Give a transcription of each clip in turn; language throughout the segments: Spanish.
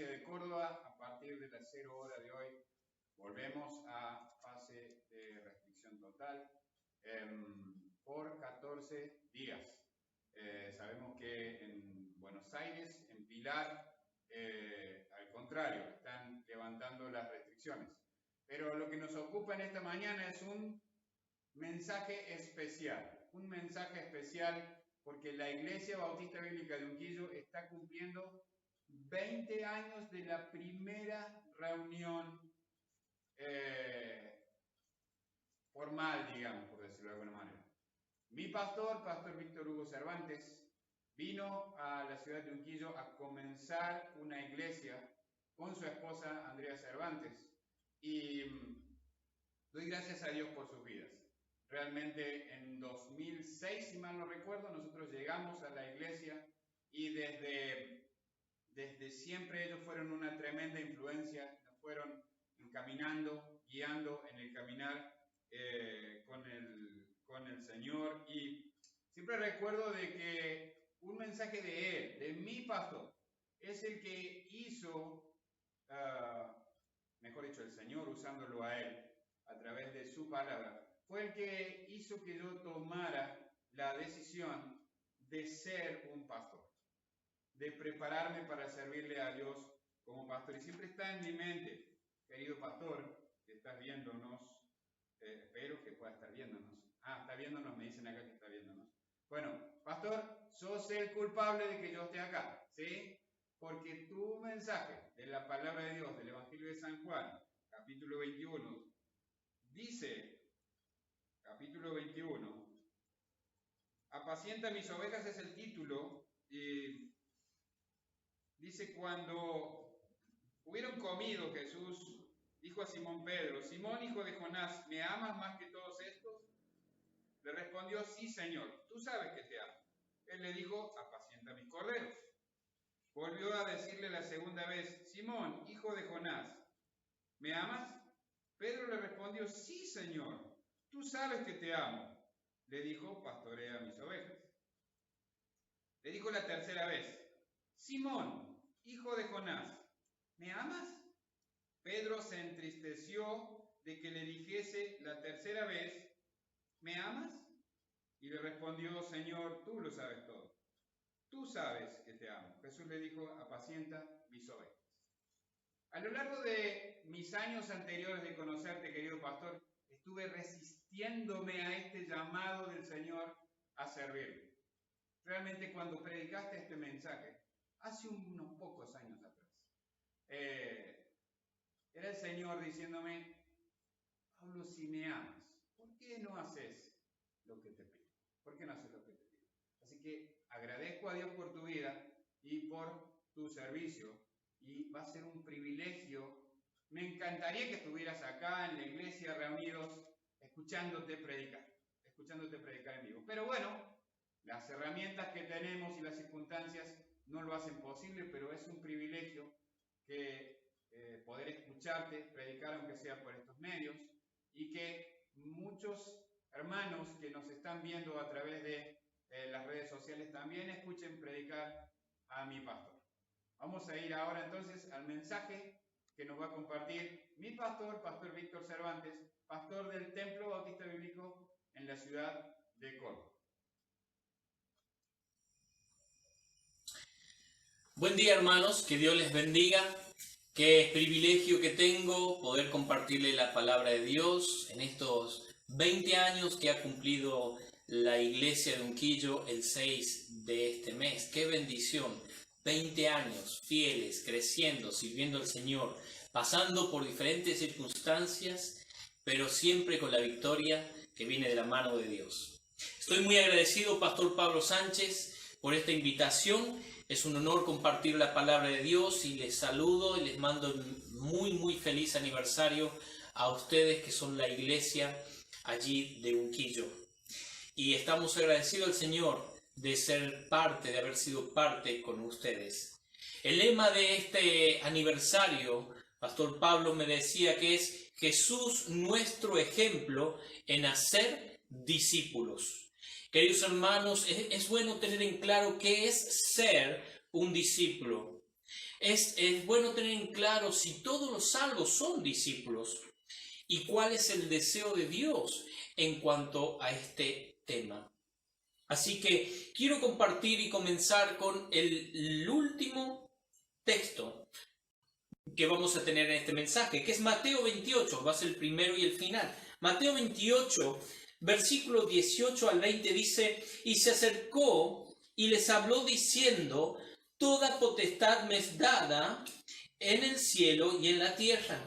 Iglesia de Córdoba, a partir de las 0 horas de hoy, volvemos a fase de restricción total por 14 días. Sabemos que en Buenos Aires, en Pilar, al contrario, están levantando las restricciones. Pero lo que nos ocupa en esta mañana es un mensaje especial. Un mensaje especial porque la Iglesia Bautista Bíblica de Unquillo está cumpliendo 20 años de la primera reunión formal, digamos, por decirlo de alguna manera. Mi pastor, Pastor Víctor Hugo Cervantes, vino a la ciudad de Unquillo a comenzar una iglesia con su esposa Andrea Cervantes y doy gracias a Dios por sus vidas. Realmente en 2006, si mal no recuerdo, nosotros llegamos a la iglesia y desde siempre ellos fueron una tremenda influencia, nos fueron encaminando, guiando en el caminar con el Señor. Y siempre recuerdo de que un mensaje de él, de mi pastor, es el que hizo, mejor dicho, el Señor usándolo a él a través de su palabra, fue el que hizo que yo tomara la decisión de ser un pastor, de prepararme para servirle a Dios como pastor. Y siempre está en mi mente, querido pastor, que estás viéndonos, espero que pueda estar viéndonos. Está viéndonos, me dicen acá que está viéndonos. Bueno, pastor, sos el culpable de que yo esté acá, ¿sí? Porque tu mensaje de la palabra de Dios, del Evangelio de San Juan, capítulo 21, dice, capítulo 21, apacienta mis ovejas es el título, y dice, cuando hubieron comido, Jesús dijo a Simón Pedro, Simón, hijo de Jonás, ¿me amas más que todos estos? Le respondió, sí, Señor, tú sabes que te amo. Él le dijo, apacienta mis corderos. Volvió a decirle la segunda vez, Simón, hijo de Jonás, ¿me amas? Pedro le respondió, sí, Señor, tú sabes que te amo. Le dijo, pastorea mis ovejas. Le dijo la tercera vez, Simón, hijo de Jonás, ¿me amas? Pedro se entristeció de que le dijese la tercera vez, ¿me amas? Y le respondió, Señor, tú lo sabes todo. Tú sabes que te amo. Jesús le dijo, apacienta mis ovejas. A lo largo de mis años anteriores de conocerte, querido pastor, estuve resistiéndome a este llamado del Señor a servirle. Realmente cuando predicaste este mensaje, hace unos pocos años atrás, era el Señor diciéndome, Pablo, si me amas, ¿por qué no haces lo que te pido? ¿Por qué no haces lo que te pido? Así que agradezco a Dios por tu vida y por tu servicio, y va a ser un privilegio. Me encantaría que estuvieras acá en la iglesia reunidos, escuchándote predicar en vivo. Pero bueno, las herramientas que tenemos y las circunstancias no lo hacen posible, pero es un privilegio que poder escucharte predicar, aunque sea por estos medios, y que muchos hermanos que nos están viendo a través de las redes sociales también escuchen predicar a mi pastor. Vamos a ir ahora entonces al mensaje que nos va a compartir mi pastor, Pastor Víctor Cervantes, pastor del Templo Bautista Bíblico en la ciudad de Córdoba. Buen día, hermanos, que Dios les bendiga. Qué privilegio que tengo poder compartirle la palabra de Dios en estos 20 años que ha cumplido la iglesia de Unquillo el 6 de este mes. Qué bendición, 20 años fieles, creciendo, sirviendo al Señor, pasando por diferentes circunstancias, pero siempre con la victoria que viene de la mano de Dios. Estoy muy agradecido, Pastor Pablo Sánchez, por esta invitación. Es un honor compartir la palabra de Dios y les saludo y les mando muy feliz aniversario a ustedes que son la iglesia allí de Unquillo. Y estamos agradecidos al Señor de ser parte, de haber sido parte con ustedes. El lema de este aniversario, Pastor Pablo me decía que es Jesús nuestro ejemplo en hacer discípulos. Queridos hermanos, es bueno tener en claro qué es ser un discípulo. es bueno tener en claro si todos los salvos son discípulos y cuál es el deseo de Dios en cuanto a este tema. Así que quiero compartir y comenzar con el último texto que vamos a tener en este mensaje, que es Mateo 28, va a ser el primero y el final. Mateo 28, versículo 18 al 20 dice: y se acercó y les habló diciendo: toda potestad me es dada en el cielo y en la tierra.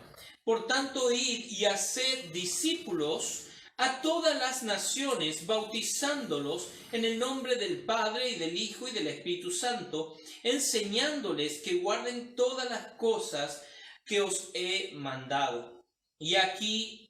Por tanto, id y haced discípulos a todas las naciones, bautizándolos en el nombre del Padre y del Hijo y del Espíritu Santo, enseñándoles que guarden todas las cosas que os he mandado. Y aquí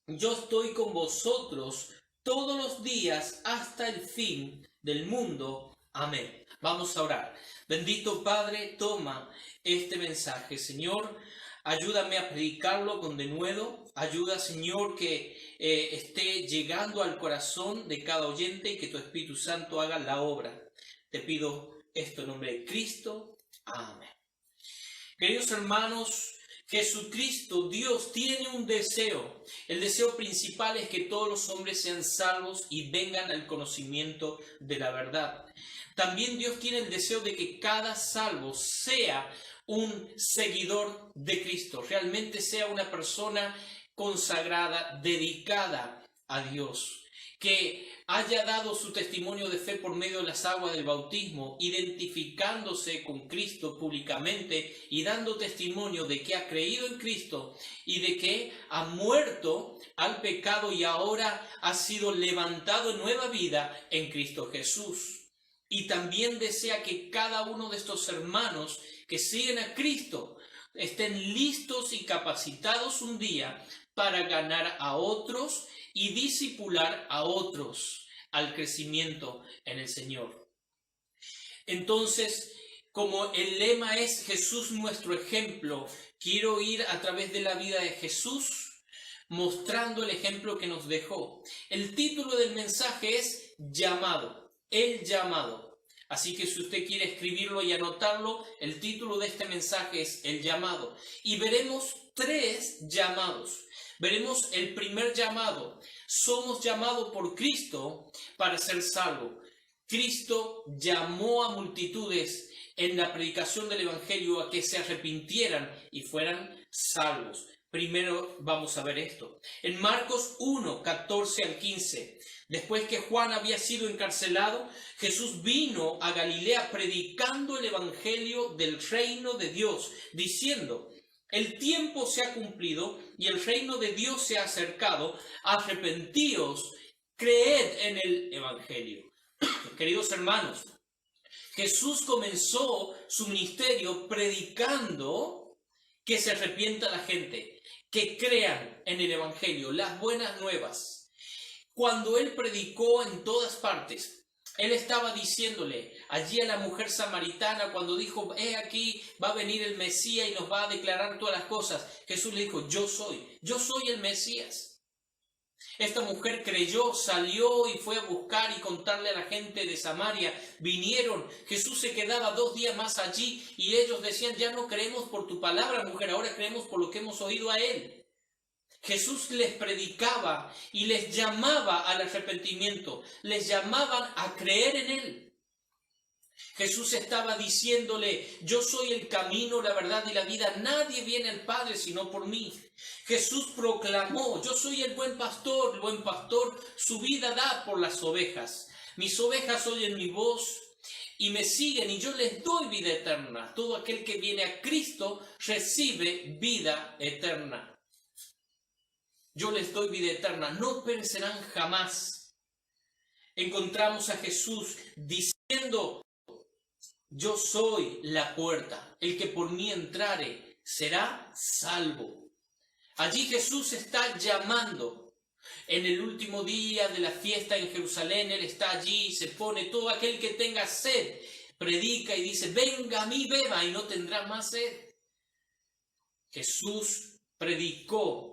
yo estoy con vosotros todos los días hasta el fin del mundo. Amén. Vamos a orar. Bendito Padre, toma este mensaje, Señor. Ayúdame a predicarlo con denuedo. Ayuda, Señor, que esté llegando al corazón de cada oyente y que tu Espíritu Santo haga la obra. Te pido esto en nombre de Cristo. Amén. Queridos hermanos, Jesucristo, Dios, tiene un deseo. El deseo principal es que todos los hombres sean salvos y vengan al conocimiento de la verdad. También Dios tiene el deseo de que cada salvo sea un seguidor de Cristo, realmente sea una persona consagrada, dedicada a Dios, que haya dado su testimonio de fe por medio de las aguas del bautismo, identificándose con Cristo públicamente y dando testimonio de que ha creído en Cristo y de que ha muerto al pecado y ahora ha sido levantado en nueva vida en Cristo Jesús. Y también desea que cada uno de estos hermanos que siguen a Cristo estén listos y capacitados un día para ganar a otros y discipular a otros al crecimiento en el Señor. Entonces, como el lema es Jesús nuestro ejemplo, quiero ir a través de la vida de Jesús mostrando el ejemplo que nos dejó. El título del mensaje es Llamado, el llamado. Así que si usted quiere escribirlo y anotarlo, el título de este mensaje es El llamado. Y veremos 3 llamados. Veremos el primer llamado. Somos llamados por Cristo para ser salvos. Cristo llamó a multitudes en la predicación del Evangelio a que se arrepintieran y fueran salvos. Primero vamos a ver esto. En Marcos 1, 14 al 15. Después que Juan había sido encarcelado, Jesús vino a Galilea predicando el evangelio del reino de Dios, diciendo: el tiempo se ha cumplido y el reino de Dios se ha acercado, arrepentíos, creed en el evangelio. Queridos hermanos, Jesús comenzó su ministerio predicando que se arrepienta la gente, que crean en el evangelio, las buenas nuevas. Cuando él predicó en todas partes, él estaba diciéndole allí a la mujer samaritana cuando dijo: aquí va a venir el Mesías y nos va a declarar todas las cosas. Jesús le dijo: yo soy el Mesías. Esta mujer creyó, salió y fue a buscar y contarle a la gente de Samaria. Vinieron, Jesús se quedaba 2 días más allí y ellos decían: ya no creemos por tu palabra, mujer, ahora creemos por lo que hemos oído a él. Jesús les predicaba y les llamaba al arrepentimiento, les llamaban a creer en él. Jesús estaba diciéndole: yo soy el camino, la verdad y la vida, nadie viene al Padre sino por mí. Jesús proclamó: yo soy el buen pastor su vida da por las ovejas. Mis ovejas oyen mi voz y me siguen y yo les doy vida eterna. Todo aquel que viene a Cristo recibe vida eterna. Yo les doy vida eterna, no perecerán jamás. Encontramos a Jesús diciendo: yo soy la puerta, el que por mí entrare será salvo. Allí Jesús está llamando. En el último día de la fiesta en Jerusalén, Él está allí, se pone: todo aquel que tenga sed, predica y dice: venga a mí, beba, y no tendrá más sed. Jesús predicó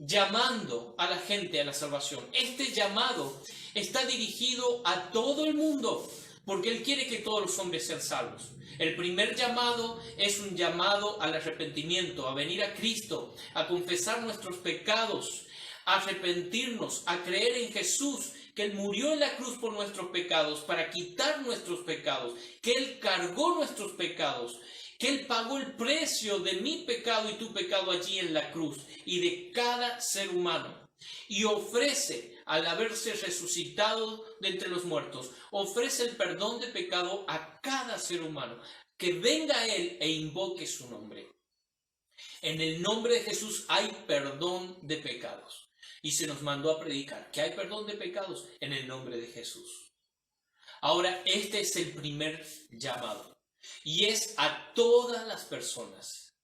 llamando a la gente a la salvación. Este llamado está dirigido a todo el mundo, porque Él quiere que todos los hombres sean salvos. El primer llamado es un llamado al arrepentimiento, a venir a Cristo, a confesar nuestros pecados, a arrepentirnos, a creer en Jesús, que Él murió en la cruz por nuestros pecados, para quitar nuestros pecados, que Él cargó nuestros pecados, que Él pagó el precio de mi pecado y tu pecado allí en la cruz y de cada ser humano. Y ofrece, al haberse resucitado de entre los muertos, ofrece el perdón de pecado a cada ser humano, que venga a Él e invoque su nombre. En el nombre de Jesús hay perdón de pecados. Y se nos mandó a predicar que hay perdón de pecados en el nombre de Jesús. Ahora, este es el primer llamado. Y es a todas las personas.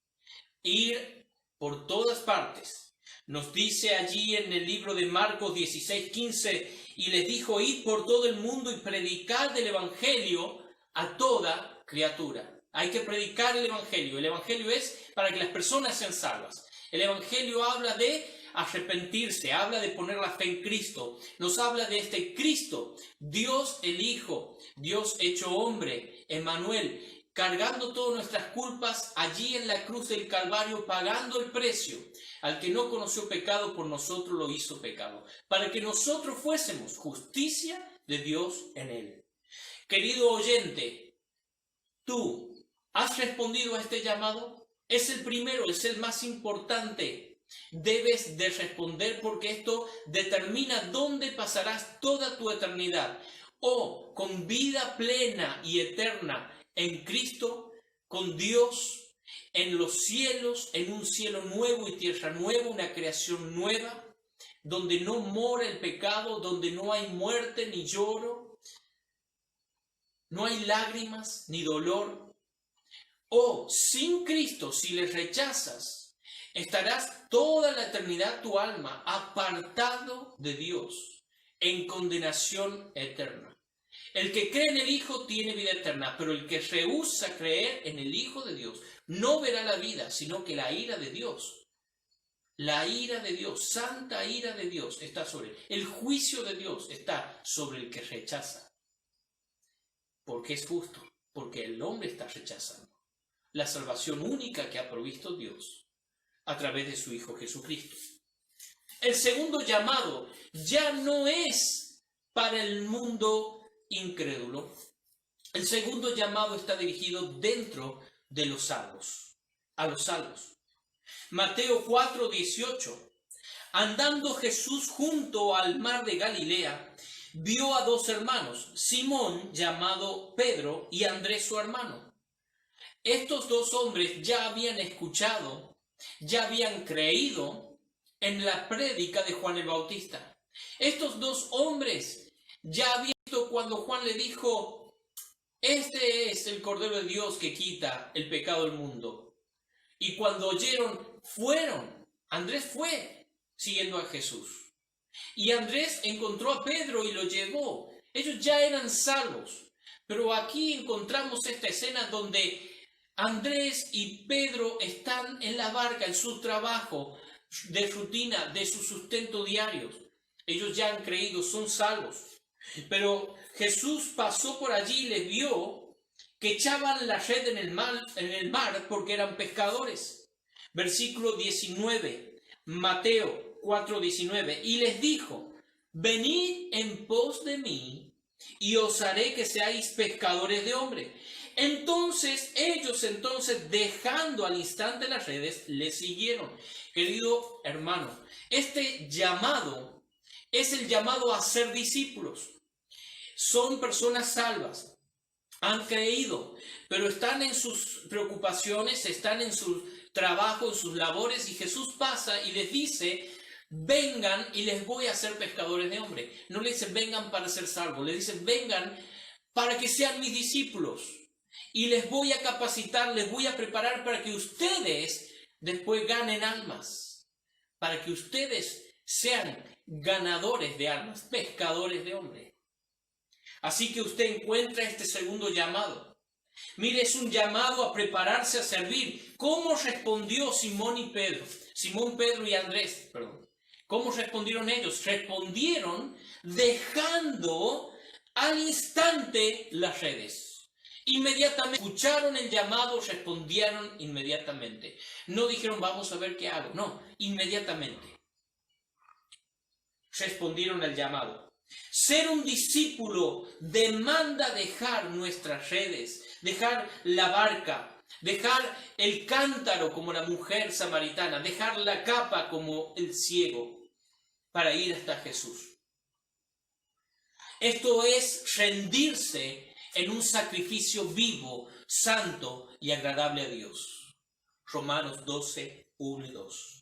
Ir por todas partes. Nos dice allí en el libro de Marcos 16:15, y les dijo, id por todo el mundo y predicad el Evangelio a toda criatura. Hay que predicar el Evangelio. El Evangelio es para que las personas sean salvas. El Evangelio habla de arrepentirse, habla de poner la fe en Cristo. Nos habla de este Cristo, Dios el Hijo, Dios hecho hombre, Emmanuel, cargando todas nuestras culpas allí en la cruz del Calvario, pagando el precio. Al que no conoció pecado, por nosotros lo hizo pecado, para que nosotros fuésemos justicia de Dios en él. Querido oyente, ¿tú has respondido a este llamado? Es el primero, es el más importante. Debes de responder, porque esto determina dónde pasarás toda tu eternidad. O con vida plena y eterna en Cristo, con Dios, en los cielos, en un cielo nuevo y tierra nueva, una creación nueva, donde no mora el pecado, donde no hay muerte ni lloro, no hay lágrimas ni dolor. O sin Cristo, si le rechazas, estarás toda la eternidad tu alma apartado de Dios, en condenación eterna. El que cree en el Hijo tiene vida eterna, pero el que rehúsa creer en el Hijo de Dios no verá la vida, sino que la ira de Dios. La ira de Dios, santa ira de Dios está sobre él. El juicio de Dios está sobre el que rechaza. Porque es justo, porque el hombre está rechazando la salvación única que ha provisto Dios a través de su Hijo Jesucristo. El segundo llamado ya no es para el mundo incrédulo. El segundo llamado está dirigido dentro de los salvos, a los salvos. Mateo 4:18. Andando Jesús junto al mar de Galilea, vio a dos hermanos, Simón, llamado Pedro, y Andrés su hermano. Estos dos hombres ya habían escuchado, ya habían creído en la prédica de Juan el Bautista. Estos dos hombres ya habían visto cuando Juan le dijo, este es el Cordero de Dios que quita el pecado del mundo. Y cuando oyeron, fueron. Andrés fue siguiendo a Jesús. Y Andrés encontró a Pedro y lo llevó. Ellos ya eran salvos. Pero aquí encontramos esta escena donde Andrés y Pedro están en la barca, en su trabajo de rutina, de su sustento diario. Ellos ya han creído, son salvos. Pero Jesús pasó por allí y les vio que echaban la red en el mar porque eran pescadores. Versículo 19, Mateo 4:19. Y les dijo, venid en pos de mí y os haré que seáis pescadores de hombres. Entonces ellos, dejando al instante las redes, le siguieron. Querido hermano, este llamado es el llamado a ser discípulos. Son personas salvas, han creído, pero están en sus preocupaciones, están en su trabajo, en sus labores, y Jesús pasa y les dice, vengan y les voy a hacer pescadores de hombres. No les dice vengan para ser salvos, les dice vengan para que sean mis discípulos. Y les voy a capacitar, les voy a preparar para que ustedes después ganen almas. Para que ustedes sean ganadores de almas, pescadores de hombres. Así que usted encuentra este segundo llamado. Mire, es un llamado a prepararse a servir. ¿Cómo respondió Simón, Pedro y Andrés? ¿Cómo respondieron ellos? Respondieron dejando al instante las redes. Inmediatamente escucharon el llamado, respondieron inmediatamente. No dijeron, vamos a ver qué hago. No, inmediatamente respondieron al llamado. Ser un discípulo demanda dejar nuestras redes, dejar la barca, dejar el cántaro como la mujer samaritana, dejar la capa como el ciego para ir hasta Jesús. Esto es rendirse en un sacrificio vivo, santo y agradable a Dios. Romanos 12, 1 y 2.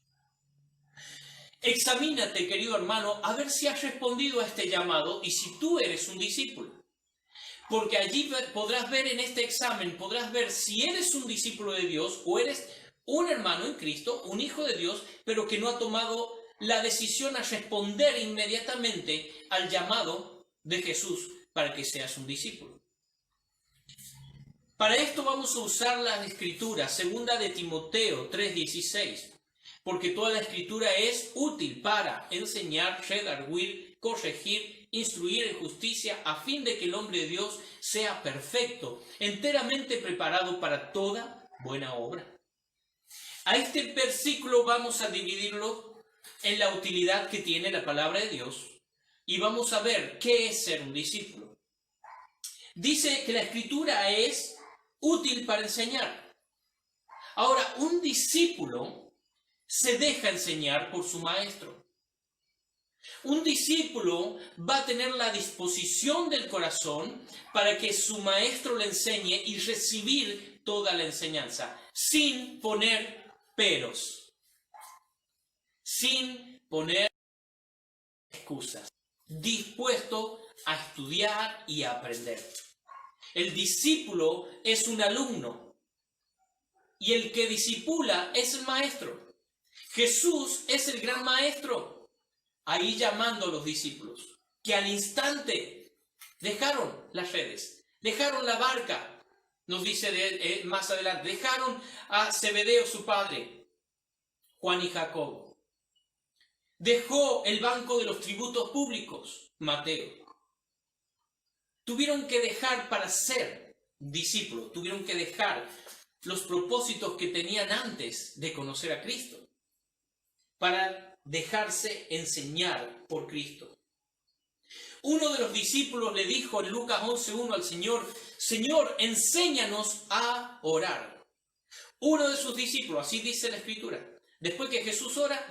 Examínate, querido hermano, a ver si has respondido a este llamado y si tú eres un discípulo. Porque allí podrás ver en este examen, podrás ver si eres un discípulo de Dios o eres un hermano en Cristo, un hijo de Dios, pero que no ha tomado la decisión a responder inmediatamente al llamado de Jesús para que seas un discípulo. Para esto vamos a usar la escritura, 2 de Timoteo 3:16, porque toda la escritura es útil para enseñar, redarguir, corregir, instruir en justicia, a fin de que el hombre de Dios sea perfecto, enteramente preparado para toda buena obra. A este versículo vamos a dividirlo en la utilidad que tiene la palabra de Dios y vamos a ver qué es ser un discípulo. Dice que la escritura es útil para enseñar. Ahora, un discípulo se deja enseñar por su maestro. Un discípulo va a tener la disposición del corazón para que su maestro le enseñe y recibir toda la enseñanza, sin poner peros, sin poner excusas, dispuesto a estudiar y a aprender. El discípulo es un alumno y el que discipula es el maestro. Jesús es el gran maestro, ahí llamando a los discípulos, que al instante dejaron las redes, dejaron la barca, nos dice más adelante, dejaron a Zebedeo su padre, Juan y Jacobo, dejó el banco de los tributos públicos, Mateo. Tuvieron que dejar para ser discípulos, tuvieron que dejar los propósitos que tenían antes de conocer a Cristo, para dejarse enseñar por Cristo. Uno de los discípulos le dijo en Lucas 11:1 al Señor, Señor, enséñanos a orar. Uno de sus discípulos, así dice la Escritura, después que Jesús ora,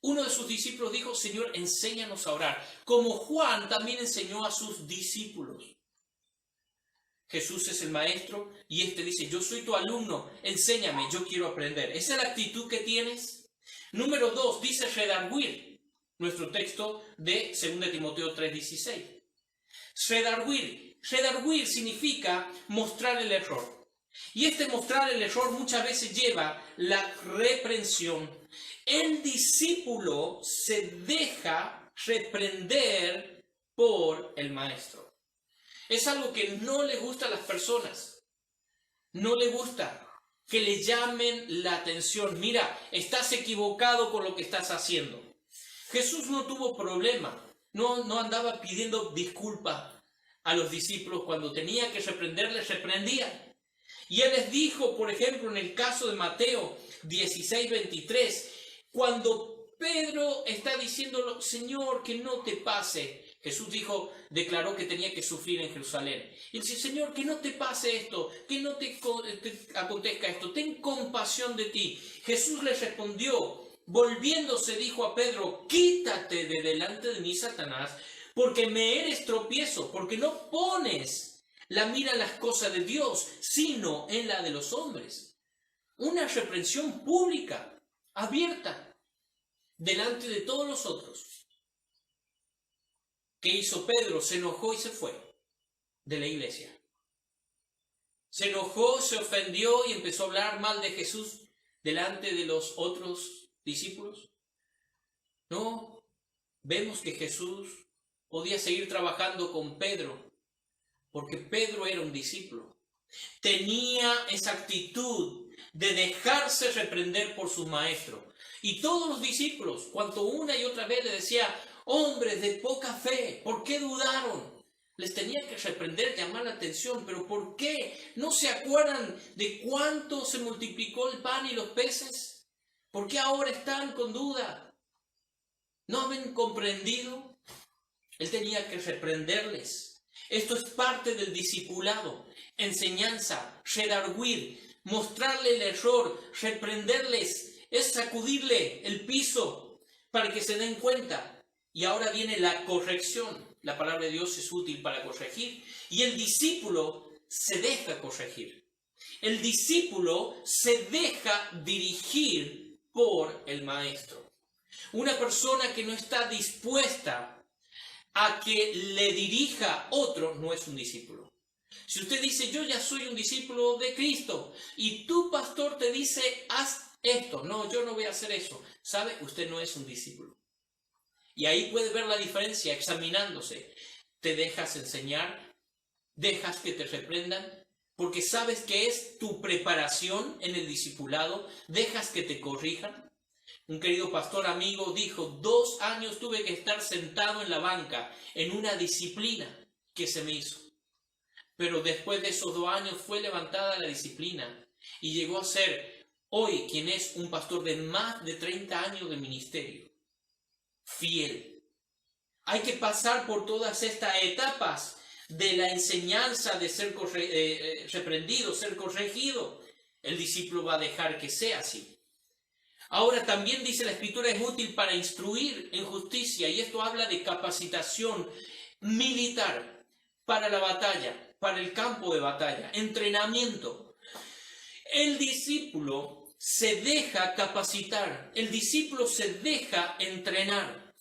uno de sus discípulos dijo, Señor, enséñanos a orar, como Juan también enseñó a sus discípulos. Jesús es el maestro y este dice, yo soy tu alumno, enséñame, yo quiero aprender. ¿Esa es la actitud que tienes? Número 2, dice redarguir, nuestro texto de 2 Timoteo 3:16. Redarguir significa mostrar el error. Y este mostrar el error muchas veces lleva la reprensión. El discípulo se deja reprender por el maestro. Es algo que no le gusta a las personas. No le gusta que le llamen la atención. Mira, estás equivocado con lo que estás haciendo. Jesús no tuvo problema. No andaba pidiendo disculpas a los discípulos. Cuando tenía que reprenderles, reprendía. Y él les dijo, por ejemplo, en el caso de Mateo 16:23, cuando Pedro está diciéndolo, Señor, que no te pase. Jesús declaró que tenía que sufrir en Jerusalén. Y dice, Señor, que no te pase esto, que no te acontezca esto, ten compasión de ti. Jesús le respondió, volviéndose dijo a Pedro, quítate de delante de mí, Satanás, porque me eres tropiezo, porque no pones la mira en las cosas de Dios, sino en la de los hombres. Una reprensión pública, abierta, delante de todos los otros. ¿Qué hizo Pedro? Se enojó y se fue de la iglesia. Se enojó, se ofendió y empezó a hablar mal de Jesús delante de los otros discípulos. No, vemos que Jesús podía seguir trabajando con Pedro, porque Pedro era un discípulo. Tenía esa actitud de dejarse reprender por su maestro. Y todos los discípulos, cuanto una y otra vez le decía, hombres de poca fe, ¿por qué dudaron? Les tenía que reprender, llamar la atención. ¿Pero por qué? ¿No se acuerdan de cuánto se multiplicó el pan y los peces? ¿Por qué ahora están con duda? ¿No habían comprendido? Él tenía que reprenderles. Esto es parte del discipulado. Enseñanza, redarguir, mostrarle el error, reprenderles, es sacudirle el piso para que se den cuenta. Y ahora viene la corrección. La palabra de Dios es útil para corregir. Y el discípulo se deja corregir. El discípulo se deja dirigir por el maestro. Una persona que no está dispuesta a que le dirija otro no es un discípulo. Si usted dice, yo ya soy un discípulo de Cristo, y tu pastor te dice, haz esto. No, yo no voy a hacer eso. ¿Sabe? Usted no es un discípulo. Y ahí puede ver la diferencia examinándose. ¿Te dejas enseñar? ¿Dejas que te reprendan? Porque sabes que es tu preparación en el discipulado. ¿Dejas que te corrijan? Un querido pastor amigo dijo, 2 años tuve que estar sentado en la banca en una disciplina que se me hizo. Pero después de esos 2 años fue levantada la disciplina y llegó a ser hoy quien es un pastor de más de 30 años de ministerio. Fiel. Hay que pasar por todas estas etapas de la enseñanza de ser reprendido, ser corregido. El discípulo va a dejar que sea así. Ahora también dice la Escritura es útil para instruir en justicia, y esto habla de capacitación militar para la batalla, para el campo de batalla, entrenamiento. El discípulo se deja capacitar, el discípulo se deja entrenar.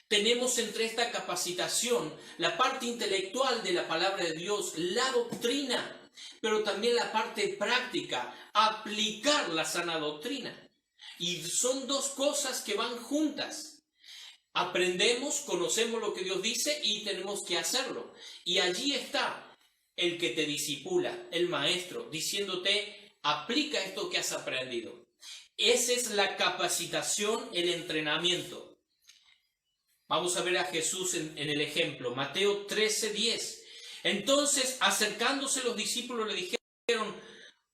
Tenemos entre esta capacitación la parte intelectual de la palabra de Dios, la doctrina, pero también la parte práctica, aplicar la sana doctrina. Y son 2 cosas que van juntas. Aprendemos, conocemos lo que Dios dice y tenemos que hacerlo. Y allí está el que te discipula, el maestro, diciéndote, aplica esto que has aprendido. Esa es la capacitación, el entrenamiento. Vamos a ver a Jesús en el ejemplo, Mateo 13:10. Entonces, acercándose los discípulos le dijeron,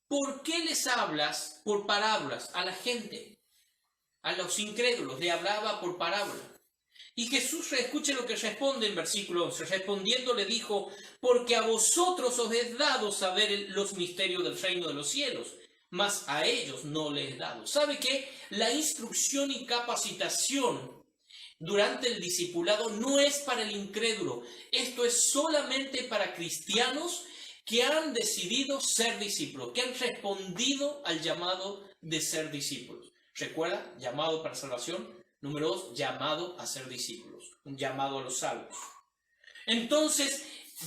¿por qué les hablas por parábolas a la gente? A los incrédulos le hablaba por parábola. Y Jesús, escuche lo que responde en versículo 11. Respondiendo le dijo, porque a vosotros os es dado saber los misterios del reino de los cielos, mas a ellos no les es dado. ¿Sabe qué? La instrucción y capacitación durante el discipulado no es para el incrédulo. Esto es solamente para cristianos que han decidido ser discípulos, que han respondido al llamado de ser discípulos. ¿Recuerda? Llamado para salvación. Número 2, llamado a ser discípulos. Un llamado a los salvos. Entonces,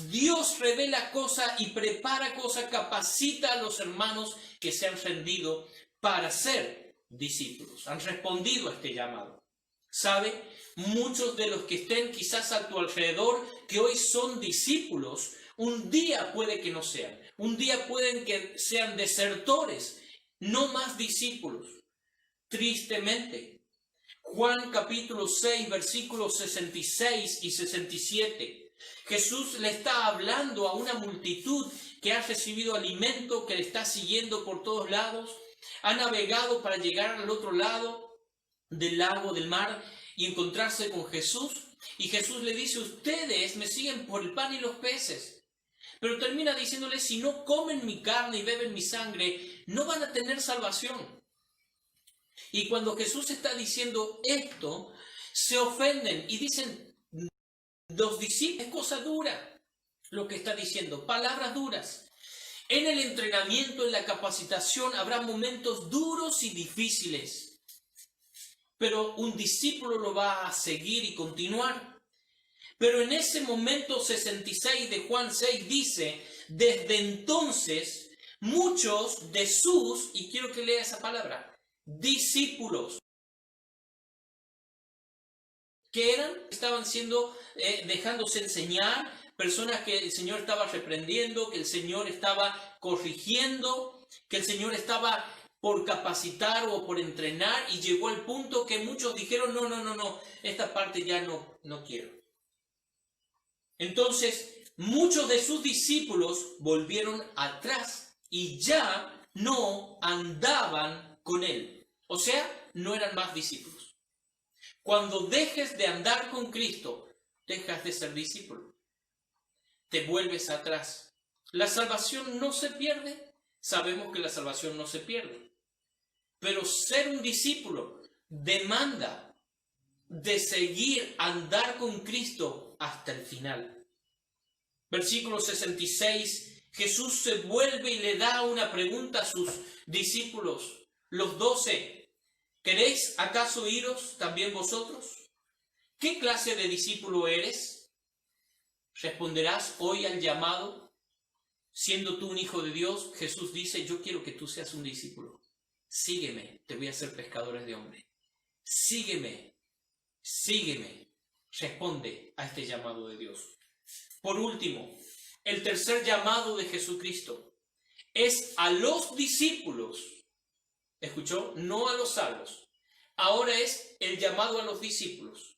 Dios revela cosas y prepara cosas, capacita a los hermanos que se han rendido para ser discípulos. Han respondido a este llamado. ¿Sabe? Muchos de los que estén quizás a tu alrededor, que hoy son discípulos, un día puede que no sean. Un día pueden que sean desertores, no más discípulos. Tristemente, Juan capítulo 6, versículos 66 y 67. Jesús le está hablando a una multitud que ha recibido alimento, que le está siguiendo por todos lados. Ha navegado para llegar al otro lado del lago, del mar, y encontrarse con Jesús. Y Jesús le dice, ustedes me siguen por el pan y los peces. Pero termina diciéndole, si no comen mi carne y beben mi sangre, no van a tener salvación. Y cuando Jesús está diciendo esto, se ofenden y dicen, los discípulos, es cosa dura lo que está diciendo, palabras duras. En el entrenamiento, en la capacitación, habrá momentos duros y difíciles. Pero un discípulo lo va a seguir y continuar. Pero en ese momento 66 de Juan 6 dice, desde entonces muchos de sus, y quiero que lea esa palabra, discípulos, que estaban siendo, dejándose enseñar, personas que el Señor estaba reprendiendo, que el Señor estaba corrigiendo, que el Señor estaba por capacitar o por entrenar, y llegó al punto que muchos dijeron, no, esta parte ya no quiero. Entonces, muchos de sus discípulos volvieron atrás y ya no andaban con él. O sea, no eran más discípulos. Cuando dejes de andar con Cristo, dejas de ser discípulo. Te vuelves atrás. ¿La salvación no se pierde? Sabemos que la salvación no se pierde. Pero ser un discípulo demanda de seguir andar con Cristo hasta el final. Versículo 66, Jesús se vuelve y le da una pregunta a sus discípulos, los 12. ¿Queréis acaso iros también vosotros? ¿Qué clase de discípulo eres? ¿Responderás hoy al llamado? Siendo tú un hijo de Dios, Jesús dice, yo quiero que tú seas un discípulo. Sígueme, te voy a hacer pescadores de hombres. Sígueme, sígueme. Responde a este llamado de Dios. Por último, el tercer llamado de Jesucristo es a los discípulos. ¿Escuchó? No a los salvos. Ahora es el llamado a los discípulos,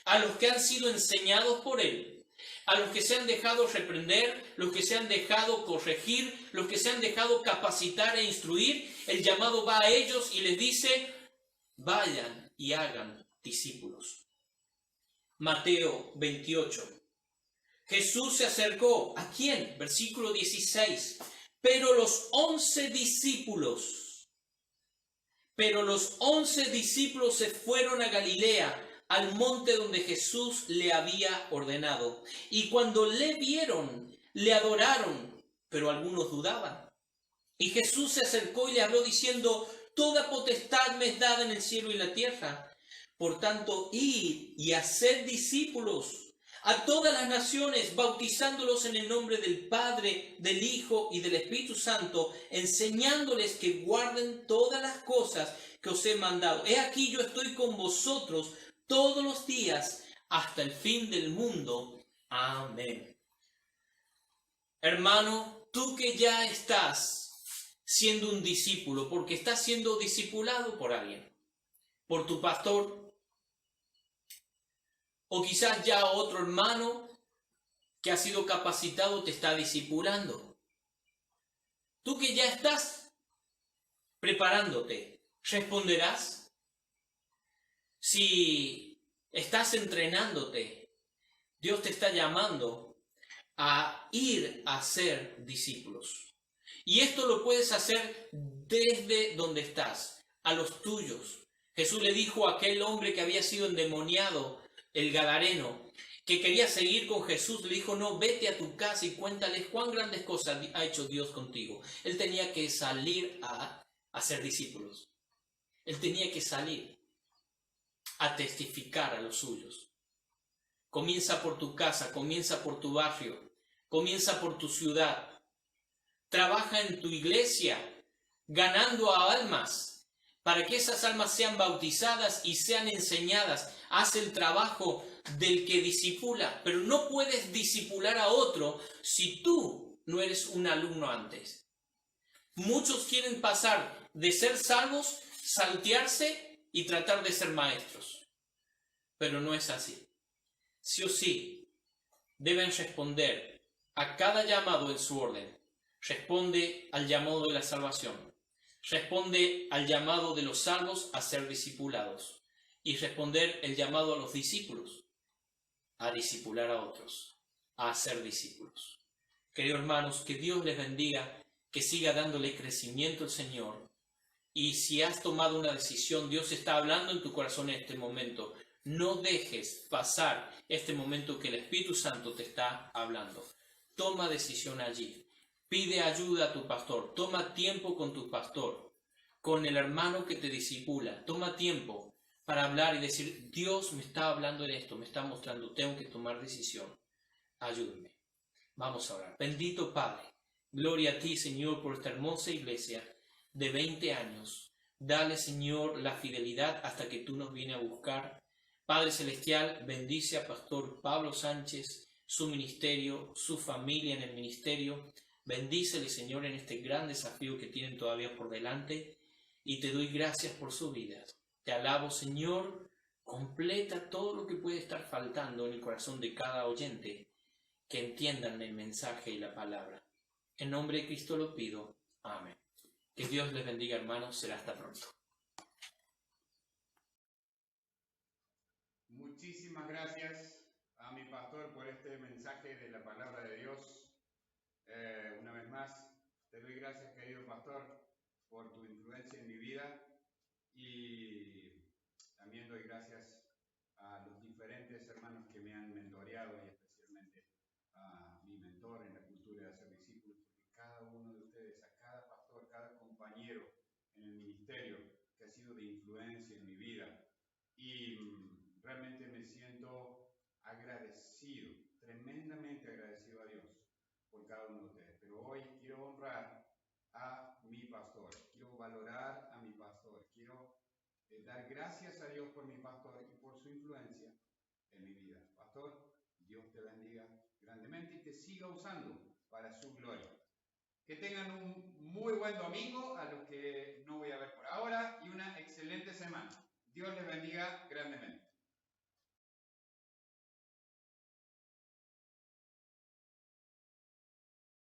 a los que han sido enseñados por Él, a los que se han dejado reprender, los que se han dejado corregir, los que se han dejado capacitar e instruir. El llamado va a ellos y les dice, vayan y hagan discípulos. Mateo 28. Jesús se acercó. ¿A quién? Versículo 16. Pero los 11 discípulos se fueron a Galilea, al monte donde Jesús le había ordenado. Y cuando le vieron, le adoraron, pero algunos dudaban. Y Jesús se acercó y le habló diciendo, toda potestad me es dada en el cielo y la tierra. Por tanto, id y haced discípulos a todas las naciones, bautizándolos en el nombre del Padre, del Hijo y del Espíritu Santo, enseñándoles que guarden todas las cosas que os he mandado. He aquí yo estoy con vosotros todos los días hasta el fin del mundo. Amén. Hermano, tú que ya estás siendo un discípulo, porque estás siendo discipulado por alguien, por tu pastor, o quizás ya otro hermano que ha sido capacitado te está discipulando. Tú que ya estás preparándote, ¿responderás? Si estás entrenándote, Dios te está llamando a ir a ser discípulos. Y esto lo puedes hacer desde donde estás, a los tuyos. Jesús le dijo a aquel hombre que había sido endemoniado, el gadareno, que quería seguir con Jesús, le dijo, no, vete a tu casa y cuéntales cuán grandes cosas ha hecho Dios contigo. Él tenía que salir a ser discípulos. Él tenía que salir a testificar a los suyos. Comienza por tu casa, comienza por tu barrio, comienza por tu ciudad. Trabaja en tu iglesia, ganando a almas, para que esas almas sean bautizadas y sean enseñadas. Haz el trabajo del que discipula, pero no puedes discipular a otro si tú no eres un alumno antes. Muchos quieren pasar de ser salvos, saltearse y tratar de ser maestros, pero no es así. Sí o sí, deben responder a cada llamado en su orden. Responde al llamado de la salvación. Responde al llamado de los salvos a ser discipulados. Y responder el llamado a los discípulos a discipular a otros, a ser discípulos. Queridos hermanos, que Dios les bendiga, que siga dándole crecimiento al Señor. Y si has tomado una decisión, Dios está hablando en tu corazón en este momento. No dejes pasar este momento que el Espíritu Santo te está hablando. Toma decisión allí. Pide ayuda a tu pastor. Toma tiempo con tu pastor, con el hermano que te discipula. Toma tiempo para hablar y decir, Dios me está hablando en esto, me está mostrando, tengo que tomar decisión. Ayúdame. Vamos a orar. Bendito Padre, gloria a ti, Señor, por esta hermosa iglesia de 20 años. Dale, Señor, la fidelidad hasta que tú nos vienes a buscar. Padre Celestial, bendice a Pastor Pablo Sánchez, su ministerio, su familia en el ministerio. Bendícele, Señor, en este gran desafío que tienen todavía por delante. Y te doy gracias por su vida. Te alabo, Señor, completa todo lo que puede estar faltando en el corazón de cada oyente que entiendan el mensaje y la palabra. En nombre de Cristo lo pido. Amén. Que Dios les bendiga, hermanos. Será hasta pronto. Muchísimas gracias a mi pastor por este mensaje de la palabra de Dios. Una vez más, te doy gracias, querido pastor, por tu influencia en mi vida, y también doy gracias a los diferentes hermanos que me han mentoreado, y especialmente a mi mentor en la cultura de hacer discípulos, porque cada uno de ustedes, a cada pastor, cada compañero en el ministerio que ha sido de influencia en mi vida, y realmente me siento agradecido, tremendamente agradecido a Dios por cada uno de ustedes. Pero hoy quiero honrar a mi pastor, quiero valorar a mi pastor, quiero dar gracias a Dios por mi pastor y por su influencia en mi vida. Pastor, Dios te bendiga grandemente y te siga usando para su gloria. Que tengan un muy buen domingo a los que no voy a ver por ahora y una excelente semana. Dios les bendiga grandemente.